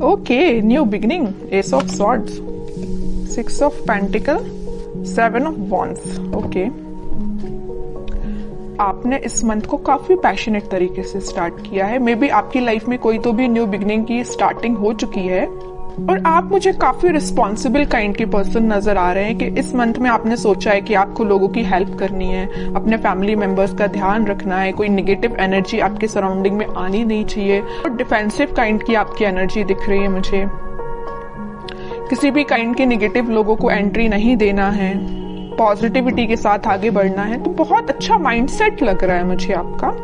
Okay, new beginning, S of swords, 6 of pentacle, 7 of wands. Okay, आपने इस month को काफी पैशनेट तरीके से स्टार्ट किया है। मे बी आपकी लाइफ में कोई तो भी न्यू बिगनिंग की स्टार्टिंग हो चुकी है और आप मुझे काफी रिस्पॉन्सिबल काइंड के पर्सन नजर आ रहे हैं कि इस मंथ में आपने सोचा है कि आपको लोगों की हेल्प करनी है, अपने फैमिली मेंबर्स का ध्यान रखना है, कोई नेगेटिव एनर्जी आपके सराउंडिंग में आनी नहीं चाहिए और डिफेंसिव काइंड की आपकी एनर्जी दिख रही है मुझे। किसी भी काइंड के नेगेटिव लोगों को एंट्री नहीं देना है, पॉजिटिविटी के साथ आगे बढ़ना है। तो बहुत अच्छा माइंडसेट लग रहा है मुझे आपका।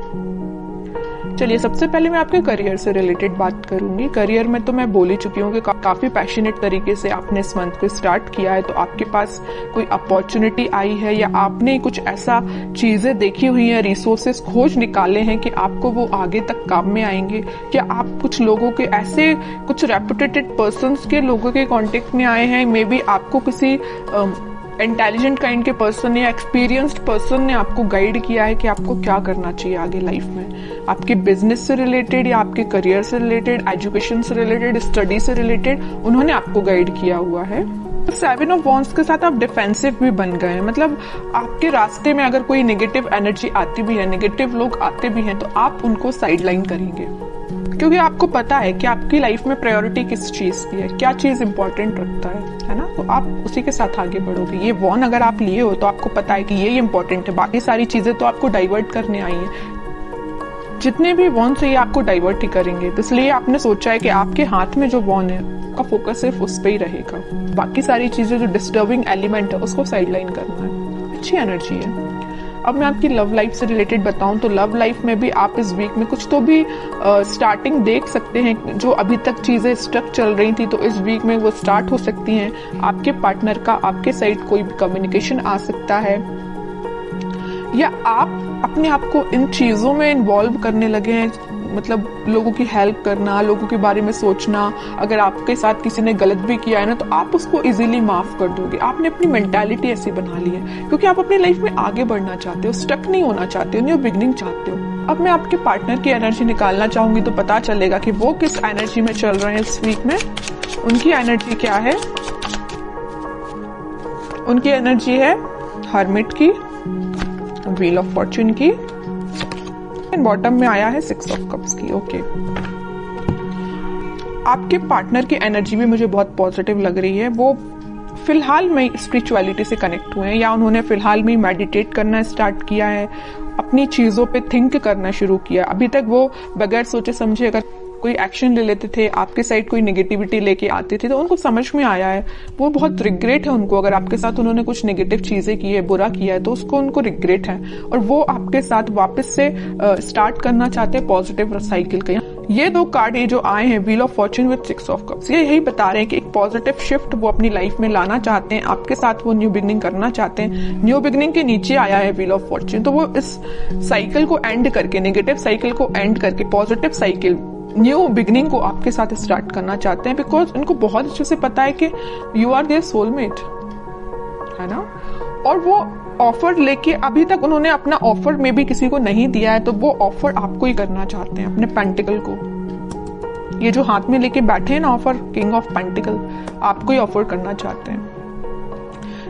चलिए, सबसे पहले मैं आपके करियर से रिलेटेड बात करूंगी। करियर में तो मैं बोल ही चुकी हूँ कि काफी पैशनेट तरीके से आपने इस मंथ को स्टार्ट किया है। तो आपके पास कोई अपॉर्चुनिटी आई है या आपने कुछ ऐसा चीजें देखी हुई है, रिसोर्सेस खोज निकाले हैं कि आपको वो आगे तक काम में आएंगे। क्या आप कुछ लोगों के ऐसे कुछ रेपुटेटेड पर्संस के लोगों के कांटेक्ट में आए हैं? मे बी आपको किसी इंटेलिजेंट काइंड के पर्सन या एक्सपीरियंस्ड पर्सन ने आपको गाइड किया है कि आपको क्या करना चाहिए आगे लाइफ में। आपके बिजनेस से रिलेटेड या आपके करियर से रिलेटेड, एजुकेशन से रिलेटेड, स्टडी से रिलेटेड उन्होंने आपको गाइड किया हुआ है। 7 ऑफ वॉन्ड्स के साथ आप डिफेंसिव भी बन गए हैं। मतलब आपके रास्ते में अगर कोई नेगेटिव एनर्जी आती भी है, नेगेटिव लोग आते भी हैं, तो आप उनको साइडलाइन करेंगे क्योंकि आपको पता है कि आपकी लाइफ में प्रायोरिटी किस चीज की है, क्या चीज इंपॉर्टेंट रखता है ना। तो आप उसी के साथ आगे बढ़ोगे। ये वॉन अगर आप लिए हो तो आपको पता है कि ये इंपॉर्टेंट है, बाकी सारी चीजें तो आपको डाइवर्ट करने आई है। जितने भी वॉन से ये आपको डाइवर्ट ही करेंगे, तो इसलिए आपने सोचा है कि आपके हाथ में जो वॉन है का फोकस सिर्फ उस पर ही रहेगा। बाकी सारी चीजें जो डिस्टर्बिंग एलिमेंट है उसको साइडलाइन करना है। अच्छी एनर्जी है। अब मैं आपकी लव लाइफ से रिलेटेड बताऊं तो लव लाइफ में भी आप इस वीक में कुछ तो भी स्टार्टिंग देख सकते हैं। जो अभी तक चीजें स्टक चल रही थी तो इस वीक में वो स्टार्ट हो सकती हैं। आपके पार्टनर का आपके साइड कोई भी कम्युनिकेशन आ सकता है या आप अपने आप को इन चीजों में इन्वॉल्व करने लगे हैं। मतलब लोगों की हेल्प करना, लोगों के बारे में सोचना। अगर आपके साथ किसी ने गलत भी किया है ना तो आप उसको इजीली माफ कर दोगे। आपने अपनी मेंटालिटी ऐसी बना ली है क्योंकि आप अपनी लाइफ में आगे बढ़ना चाहते हो, स्टक नहीं होना चाहते हो, न्यू बिगनिंग चाहते हो। अब मैं आपके पार्टनर की एनर्जी निकालना चाहूंगी तो पता चलेगा कि वो किस एनर्जी में चल रहे हैं इस वीक में। उनकी एनर्जी क्या है? उनकी एनर्जी है हर्मिट की, व्हील ऑफ फॉर्च्यून की, बॉटम में आया है 6 ऑफ कप्स की। ओके, आपके पार्टनर की एनर्जी भी मुझे बहुत पॉजिटिव लग रही है। वो फिलहाल में स्पिरिचुअलिटी से कनेक्ट हुए हैं या उन्होंने फिलहाल में मेडिटेट करना स्टार्ट किया है, अपनी चीजों पे थिंक करना शुरू किया। अभी तक वो बगैर सोचे समझे अगर कोई एक्शन ले लेते थे, आपके साइड कोई नेगेटिविटी लेके आती थी तो उनको समझ में आया है। वो बहुत रिग्रेट है उनको, अगर आपके साथ उन्होंने कुछ नेगेटिव चीजें की है, बुरा किया है तो उसको उनको रिग्रेट है और वो आपके साथ वापस से स्टार्ट करना चाहते हैं पॉजिटिव साइकिल का। ये 2 कार्ड ये जो आए हैं, wheel of Fortune with 6 of cups, ये यही बता रहे हैं कि एक पॉजिटिव शिफ्ट वो अपनी लाइफ में लाना चाहते हैं। आपके साथ वो न्यू बिगनिंग करना चाहते हैं। न्यू बिगनिंग के नीचे आया है व्हील ऑफ फॉर्च्यून, तो वो इस साइकिल को एंड करके, नेगेटिव साइकिल को एंड करके पॉजिटिव साइकिल, न्यू बिगनिंग को आपके साथ स्टार्ट करना चाहते हैं। बिकॉज उनको बहुत अच्छे से पता है कि यू आर देयर सोलमेट, है ना। और वो ऑफर लेके, अभी तक उन्होंने अपना ऑफर में भी किसी को नहीं दिया है तो वो ऑफर आपको ही करना चाहते हैं, अपने पेंटिकल को। ये जो हाथ में लेके बैठे हैं ना ऑफर, किंग ऑफ पेंटिकल, आपको ही ऑफर करना चाहते हैं।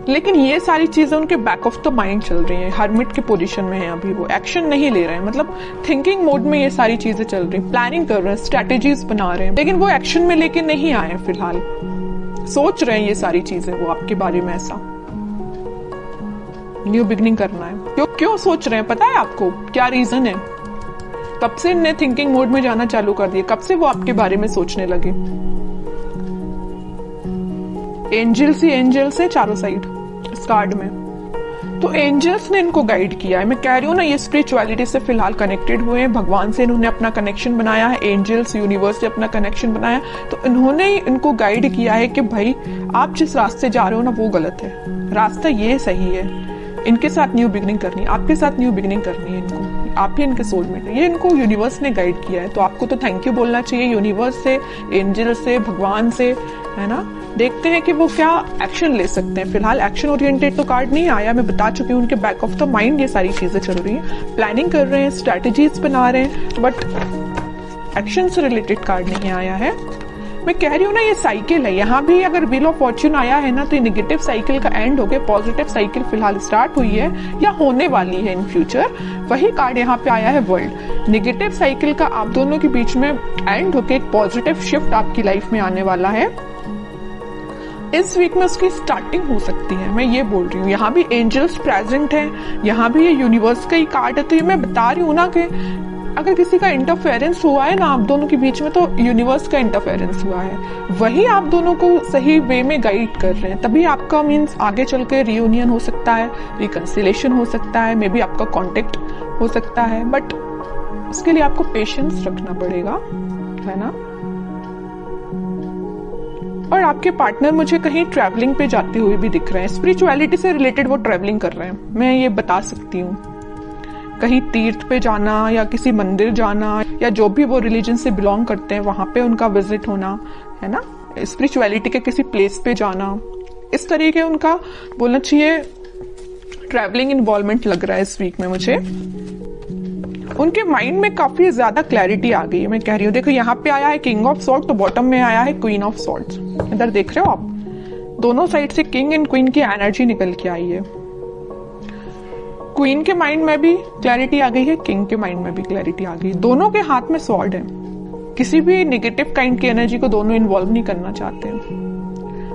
लेकिन ये सारी चीजें उनके बैक ऑफ द माइंड चल रही हैं। हर्मिट के पोजीशन में है अभी, वो एक्शन नहीं ले रहे हैं। मतलब थिंकिंग मोड में ये सारी चीजें चल रही हैं, प्लानिंग कर रहे हैं, स्ट्रेटेजीज बना रहे हैं, लेकिन वो एक्शन में लेके नहीं आए हैं फिलहाल। सोच रहे हैं ये सारी चीजें वो आपके बारे में, ऐसा न्यू बिगनिंग करना है। क्यों सोच रहे हैं पता है आपको? क्या रीजन है? कब से इन्हें थिंकिंग मोड में जाना चालू कर दिया? कब से वो आपके बारे में सोचने लगे? एंजल्स ही एंजल्स है चारों साइड इस कार्ड में। तो एंजल्स ने इनको गाइड किया है। मैं कह रही हूँ ना, ये स्पिरिचुअलिटी से फिलहाल कनेक्टेड हुए हैं, भगवान से इन्होंने अपना कनेक्शन बनाया है, एंजल्स यूनिवर्स से अपना कनेक्शन बनाया। तो इन्होंने इनको गाइड किया है कि भाई आप जिस रास्ते जा रहे हो ना वो गलत है, रास्ता ये सही है। इनके साथ न्यू बिगनिंग करनी है, आपके साथ न्यू बिगनिंग करनी है इनको, आप ही इनके सोलमेट है। ये इनको यूनिवर्स ने गाइड किया है, तो आपको तो थैंक यू बोलना चाहिए यूनिवर्स से, एंजल से, भगवान से, है ना। देखते हैं कि वो क्या एक्शन ले सकते हैं। फिलहाल एक्शन ओरिएंटेड तो कार्ड नहीं आया, मैं बता चुकी हूँ। उनके बैक ऑफ द माइंड ये सारी चीजें चल रही हैं, प्लानिंग कर रहे हैं, स्ट्रेटेजीज बना रहे हैं, बट एक्शन से रिलेटेड कार्ड नहीं आया है। मैं कह रही हूँ ना, ये साइकिल है। यहाँ भी अगर व्हील ऑफ फॉर्च्यून आया है ना, तो ये नेगेटिव साइकिल का एंड हो गया, पॉजिटिव साइकिल फिलहाल स्टार्ट हुई है या होने वाली है इन फ्यूचर। वही कार्ड यहाँ पे आया है वर्ल्ड। नेगेटिव साइकिल का आप दोनों के बीच में एंड होके एक पॉजिटिव शिफ्ट आपकी लाइफ में आने वाला है। इस वीक में उसकी स्टार्टिंग हो सकती है, मैं ये बोल रही हूँ। यहाँ भी एंजल्स प्रेजेंट हैं, यहाँ भी ये यूनिवर्स का ही कार्ड है। तो ये मैं बता रही हूँ ना कि अगर किसी का इंटरफेरेंस हुआ है ना आप दोनों के बीच में, तो यूनिवर्स का इंटरफेरेंस हुआ है, वही आप दोनों को सही वे में गाइड कर रहे हैं। तभी आपका मीन्स आगे चल के रियूनियन हो सकता है, रिकंसिलेशन हो सकता है, मे बी आपका कॉन्टेक्ट हो सकता है, बट उसके लिए आपको पेशेंस रखना पड़ेगा, है ना। और आपके पार्टनर मुझे कहीं ट्रैवलिंग पे जाते हुए भी दिख रहे हैं, स्पिरिचुअलिटी से रिलेटेड वो ट्रैवलिंग कर रहे हैं, मैं ये बता सकती हूँ। कहीं तीर्थ पे जाना या किसी मंदिर जाना या जो भी वो रिलीजन से बिलोंग करते हैं वहां पे उनका विजिट होना, है ना। स्पिरिचुअलिटी के किसी प्लेस पे जाना, इस तरीके उनका बोलना चाहिए ट्रैवलिंग इन्वॉल्वमेंट लग रहा है इस वीक में मुझे। उनके माइंड में काफी ज्यादा क्लैरिटी आ गई है, मैं कह रही हूँ। देखो यहाँ पे आया है किंग ऑफ सॉर्ड, तो बॉटम में आया है क्वीन ऑफ सॉर्ड्स। इधर देख रहे हो आप, दोनों साइड से किंग एंड क्वीन की एनर्जी निकल के आई है। क्वीन के माइंड में भी क्लैरिटी आ गई है, किंग के माइंड में भी क्लैरिटी आ गई। दोनों के हाथ में स्वॉर्ड है। किसी भी नेगेटिव काइंड की एनर्जी को दोनों इन्वॉल्व नहीं करना चाहते हैं।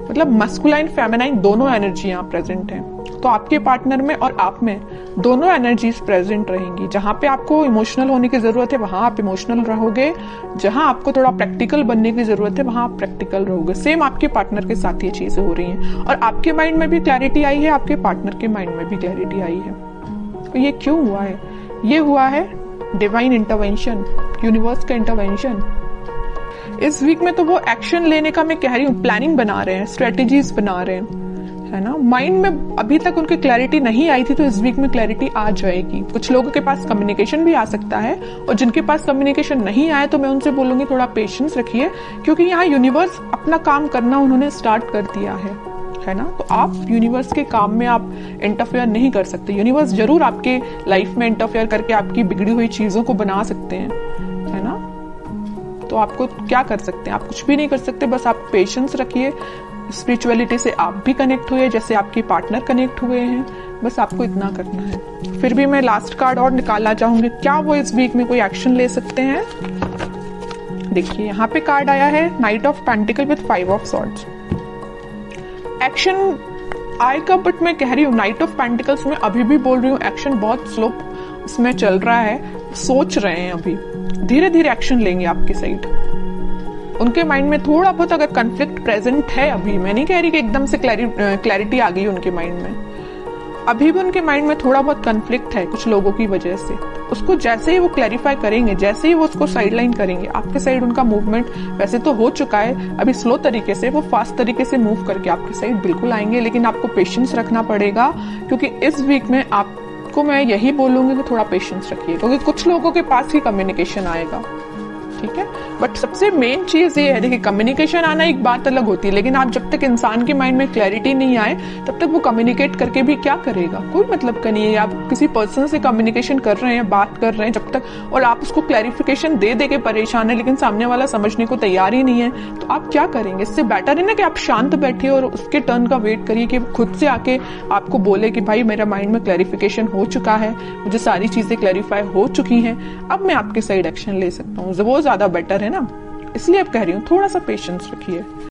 मतलब मस्कुलाइन फेमिनाइन दोनों एनर्जी यहाँ प्रेजेंट है। तो आपके पार्टनर में और आप में दोनों एनर्जीज प्रेजेंट रहेंगी। जहां पे आपको इमोशनल होने की जरूरत है वहां आप इमोशनल रहोगे, जहां आपको थोड़ा प्रैक्टिकल बनने की जरूरत है वहां आप प्रैक्टिकल रहोगे। सेम आपके पार्टनर के साथ ये चीजें हो रही हैं। और आपके माइंड में भी क्लैरिटी आई है, आपके पार्टनर के माइंड में भी क्लैरिटी आई है। तो ये क्यों हुआ है? ये हुआ है डिवाइन इंटरवेंशन, यूनिवर्स का इंटरवेंशन। इस वीक में तो वो एक्शन लेने का मैं कह रही हूँ, प्लानिंग बना रहे हैं, स्ट्रेटेजीज बना रहे हैं, है ना। माइंड में अभी तक उनकी क्लैरिटी नहीं आई थी, तो इस वीक में क्लैरिटी आ जाएगी। कुछ लोगों के पास कम्युनिकेशन भी आ सकता है, और जिनके पास कम्युनिकेशन नहीं आया तो मैं उनसे बोलूंगी थोड़ा पेशेंस रखिए, क्योंकि यहाँ यूनिवर्स अपना काम करना उन्होंने स्टार्ट कर दिया है ना। तो आप यूनिवर्स के काम में आप इंटरफेयर नहीं कर सकते। यूनिवर्स जरूर आपके लाइफ में इंटरफेयर करके आपकी बिगड़ी हुई चीजों को बना सकते हैं, है ना। तो आपको क्या कर सकते हैं? आप कुछ भी नहीं कर सकते, बस आप पेशेंस रखिए। स्पिरिचुअलिटी से आप भी कनेक्ट हुए जैसे आपके पार्टनर कनेक्ट हुए हैं, बस आपको इतना करना है। फिर भी मैं लास्ट कार्ड और निकालना चाहूंगी, क्या वो इस वीक में कोई एक्शन ले सकते हैं। देखिए यहाँ पे कार्ड आया है night of pentacle with 5 of swords. Action आएगा, बट मैं कह रही हूँ नाइट ऑफ पेंटिकल्स में अभी भी बोल रही हूँ एक्शन बहुत स्लो उसमें चल रहा है, सोच रहे हैं, अभी धीरे धीरे एक्शन लेंगे आपकी साइड। उनके माइंड में थोड़ा बहुत अगर कन्फ्लिक्ट प्रेजेंट है अभी, मैं नहीं कह रही कि एकदम से क्लैरिटी आ गई उनके माइंड में, अभी भी उनके माइंड में थोड़ा बहुत कन्फ्लिक्ट है कुछ लोगों की वजह से। उसको जैसे ही वो क्लैरिफाई करेंगे, जैसे ही वो उसको साइडलाइन करेंगे, आपके साइड उनका मूवमेंट वैसे तो हो चुका है, अभी स्लो तरीके से, वो फास्ट तरीके से मूव करके आपके साइड बिल्कुल आएंगे। लेकिन आपको पेशेंस रखना पड़ेगा, क्योंकि इस वीक में आपको मैं यही बोलूंगी कि थोड़ा पेशेंस रखिए, क्योंकि कुछ लोगों के पास ही कम्युनिकेशन आएगा, ठीक है। बट सबसे मेन चीज ये है, देखिए कम्युनिकेशन आना एक बात अलग होती है, लेकिन आप जब तक इंसान के माइंड में क्लैरिटी नहीं आए तब तक वो कम्युनिकेट करके भी क्या करेगा, कोई मतलब का नहीं है। आप किसी पर्सन से कम्युनिकेशन कर रहे हैं, बात कर रहे हैं जब तक, और आप उसको क्लैरिफिकेशन दे दे के परेशान है, लेकिन सामने वाला समझने को तैयार ही नहीं है, तो आप क्या करेंगे। इससे बेटर है ना कि आप शांत बैठिए और उसके टर्न का वेट करिए कि खुद से आके आपको बोले कि भाई मेरा माइंड में क्लैरिफिकेशन हो चुका है, मुझे सारी चीजें क्लैरिफाई हो चुकी हैं, अब मैं आपके साइड एक्शन ले सकता हूँ। वो ज्यादा बेटर है ना, इसलिए अब कह रही हूँ थोड़ा सा पेशेंस रखिए।